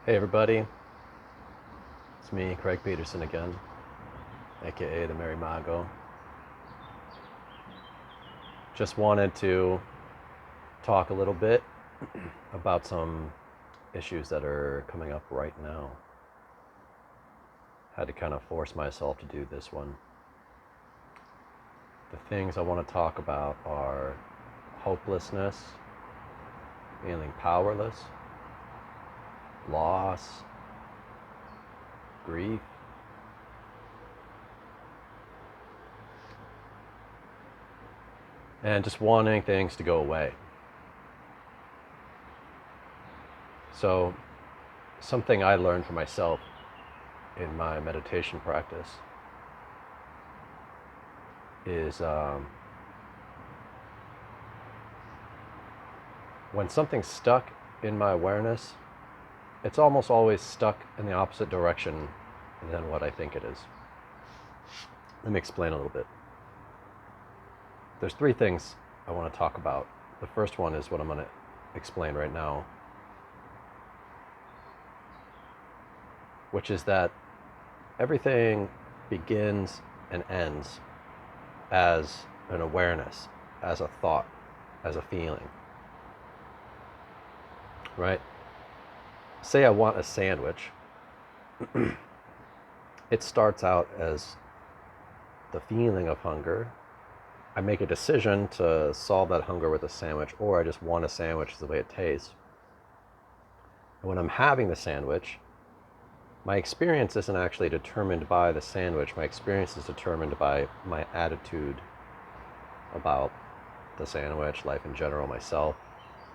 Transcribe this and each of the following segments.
Hey everybody, it's me, Craig Peterson again, aka the Merry Mago. Just wanted to talk a little bit about some issues that are coming up right now. Had to kind of force myself to do this one. The things I want to talk about are hopelessness, feeling powerless, loss, grief, and just wanting things to go away. So, something I learned for myself in my meditation practice is when something's stuck in my awareness, it's almost always stuck in the opposite direction than what I think it is. Let me explain a little bit. There's three things I want to talk about. The first one is what I'm going to explain right now, which is that everything begins and ends as an awareness, as a thought, as a feeling, right? Say I want a sandwich. It starts out as the feeling of hunger. I make a decision to solve that hunger with a sandwich, or I just want a sandwich the way it tastes. And when I'm having the sandwich, my experience isn't actually determined by the sandwich. My experience is determined by my attitude about the sandwich, life in general, myself.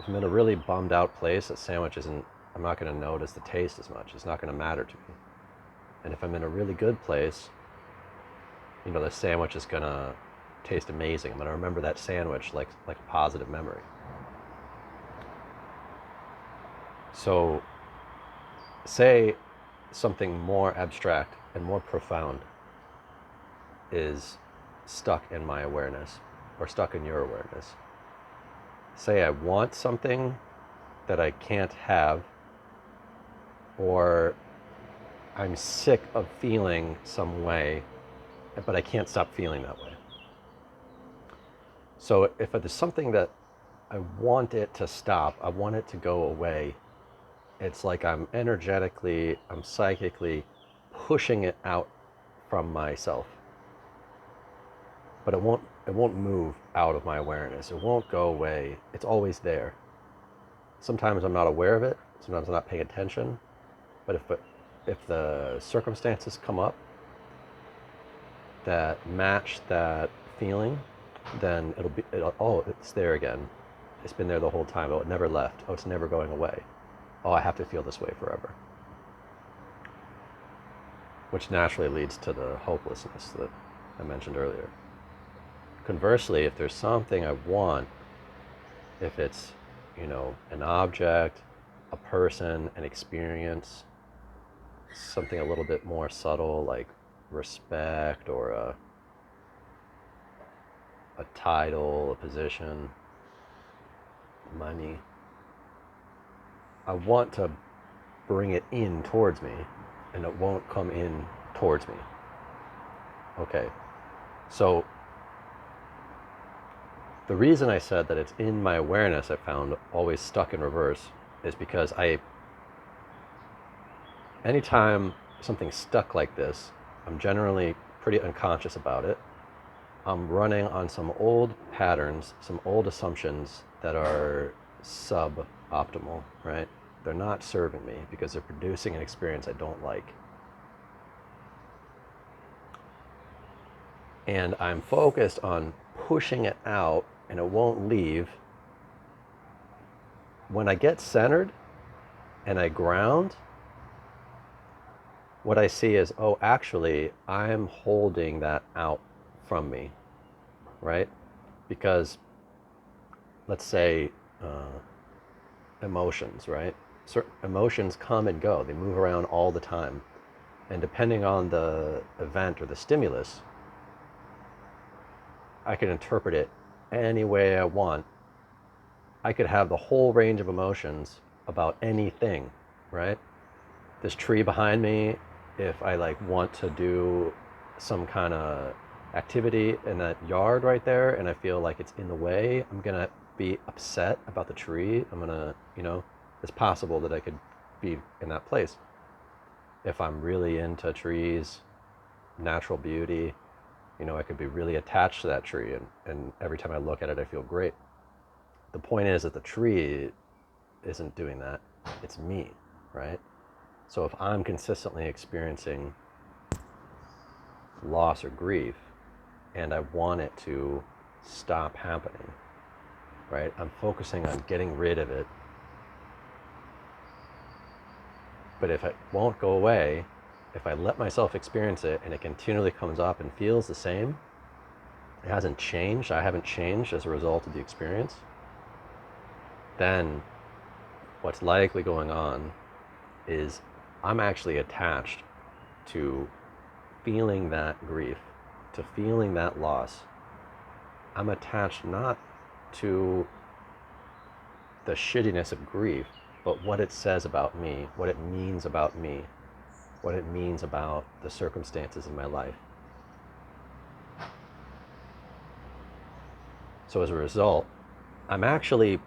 If I'm in a really bummed out place, that sandwich isn't, I'm not going to notice the taste as much. It's not going to matter to me. And if I'm in a really good place, the sandwich is going to taste amazing. I'm going to remember that sandwich like a positive memory. So, say something more abstract and more profound is stuck in my awareness or stuck in your awareness. Say I want something that I can't have, or I'm sick of feeling some way, but I can't stop feeling that way. So if there's something that I want it to stop, I want it to go away, it's like I'm psychically pushing it out from myself. But it won't move out of my awareness. It won't go away. It's always there. Sometimes I'm not aware of it. Sometimes I'm not paying attention. But if the circumstances come up that match that feeling, then it's there again. It's been there the whole time. Oh, it never left. Oh, it's never going away. Oh, I have to feel this way forever. Which naturally leads to the hopelessness that I mentioned earlier. Conversely, if there's something I want, if it's, an object, a person, an experience, something a little bit more subtle like respect or a title, a position, money, I want to bring it in towards me, and it won't come in towards me. Okay, so the reason I said that it's in my awareness, I found always stuck in reverse, is because anytime something's stuck like this, I'm generally pretty unconscious about it. I'm running on some old patterns, some old assumptions that are suboptimal, right? They're not serving me because they're producing an experience I don't like. And I'm focused on pushing it out and it won't leave. When I get centered and I ground, what I see is, oh, actually, I'm holding that out from me, right? Because let's say emotions, right? Certain emotions come and go. They move around all the time. And depending on the event or the stimulus, I can interpret it any way I want. I could have the whole range of emotions about anything, right? this tree behind me, if I like want to do some kind of activity in that yard right there and I feel like it's in the way, I'm gonna be upset about the tree. I'm gonna, it's possible that I could be in that place. If I'm really into trees, natural beauty, I could be really attached to that tree, and every time I look at it, I feel great. The point is that the tree isn't doing that. It's me, right? So if I'm consistently experiencing loss or grief and I want it to stop happening, right? I'm focusing on getting rid of it. But if it won't go away, if I let myself experience it and it continually comes up and feels the same, it hasn't changed, I haven't changed as a result of the experience, then what's likely going on is I'm actually attached to feeling that grief, to feeling that loss. I'm attached not to the shittiness of grief, but what it says about me, what it means about me, what it means about the circumstances in my life. So as a result, I'm actually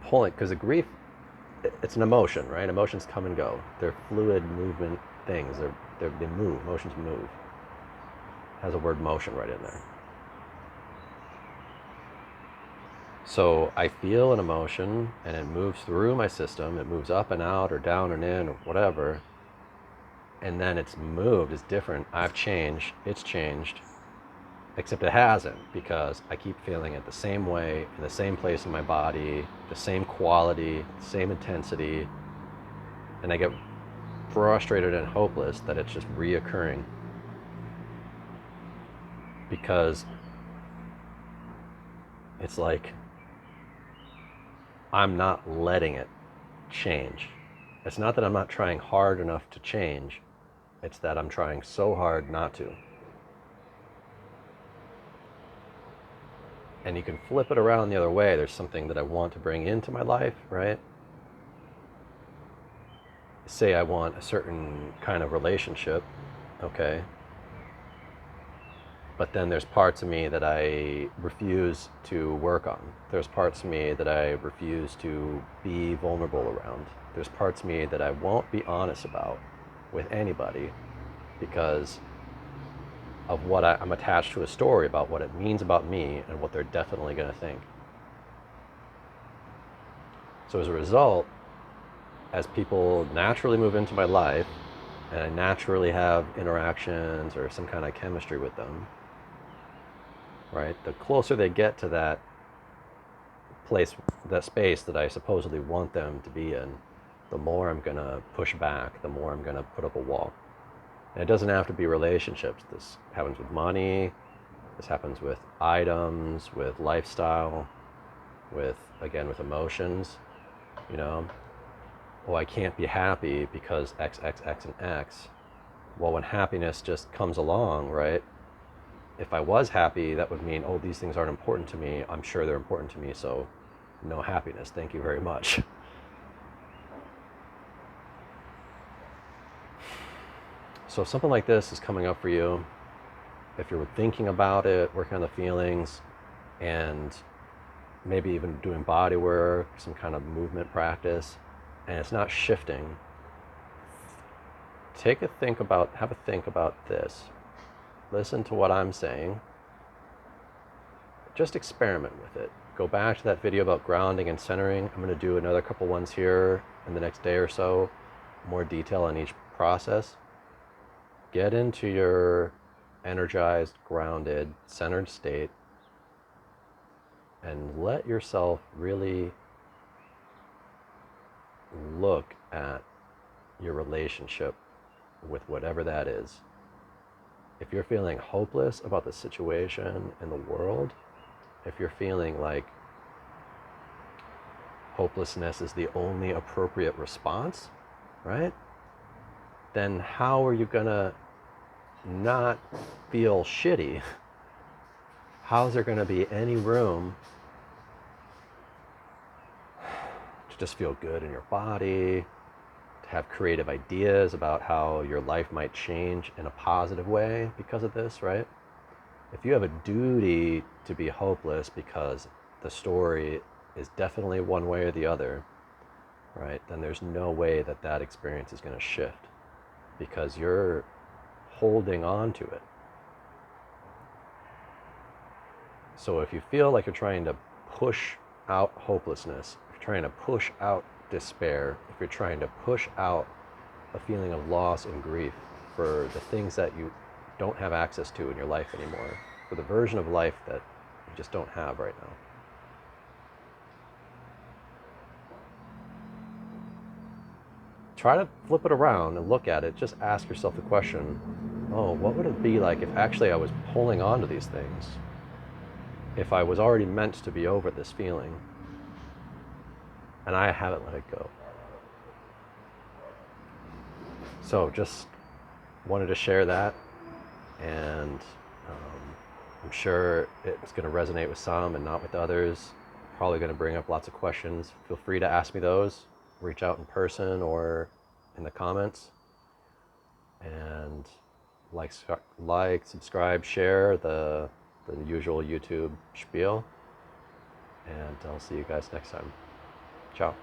pulling, because the grief, it's an emotion, right? Emotions come and go. They're fluid movement things. They move. Emotions move. It has a word motion right in there. So I feel an emotion and it moves through my system. It moves up and out or down and in or whatever. And then it's moved. It's different. I've changed. It's changed. Except it hasn't, because I keep feeling it the same way, in the same place in my body, the same quality, the same intensity. And I get frustrated and hopeless that it's just reoccurring. Because it's like I'm not letting it change. It's not that I'm not trying hard enough to change. It's that I'm trying so hard not to. And you can flip it around the other way. There's something that I want to bring into my life, right? Say I want a certain kind of relationship, okay? But then there's parts of me that I refuse to work on. There's parts of me that I refuse to be vulnerable around. There's parts of me that I won't be honest about with anybody because of what I'm attached to a story about what it means about me and what they're definitely going to think. So as a result, as people naturally move into my life and I naturally have interactions or some kind of chemistry with them, right? The closer they get to that place, that space that I supposedly want them to be in, the more I'm going to push back, the more I'm going to put up a wall. And it doesn't have to be relationships. This happens with money. This happens with items, with lifestyle, with emotions, Oh, I can't be happy because X, X, X, and X. Well, when happiness just comes along, right? If I was happy, that would mean, oh, these things aren't important to me. I'm sure they're important to me, so no happiness. Thank you very much. So if something like this is coming up for you, if you're thinking about it, working on the feelings, and maybe even doing body work, some kind of movement practice, and it's not shifting, have a think about this. Listen to what I'm saying. Just experiment with it. Go back to that video about grounding and centering. I'm going to do another couple ones here in the next day or so, more detail on each process. Get into your energized, grounded, centered state and let yourself really look at your relationship with whatever that is. If you're feeling hopeless about the situation in the world, if you're feeling like hopelessness is the only appropriate response, right? Then how are you gonna not feel shitty? How's there gonna be any room to just feel good in your body, to have creative ideas about how your life might change in a positive way because of this, right? If you have a duty to be hopeless because the story is definitely one way or the other, right, then there's no way that that experience is going to shift because you're holding on to it. So if you feel like you're trying to push out hopelessness, if you're trying to push out despair, if you're trying to push out a feeling of loss and grief for the things that you don't have access to in your life anymore, for the version of life that you just don't have right now, try to flip it around and look at it. Just ask yourself the question, oh, what would it be like if actually I was pulling on to these things? If I was already meant to be over this feeling and I haven't let it go. So just wanted to share that, and I'm sure it's going to resonate with some and not with others. Probably going to bring up lots of questions. Feel free to ask me those. Reach out in person or in the comments. And subscribe, share the usual YouTube spiel. And I'll see you guys next time. Ciao.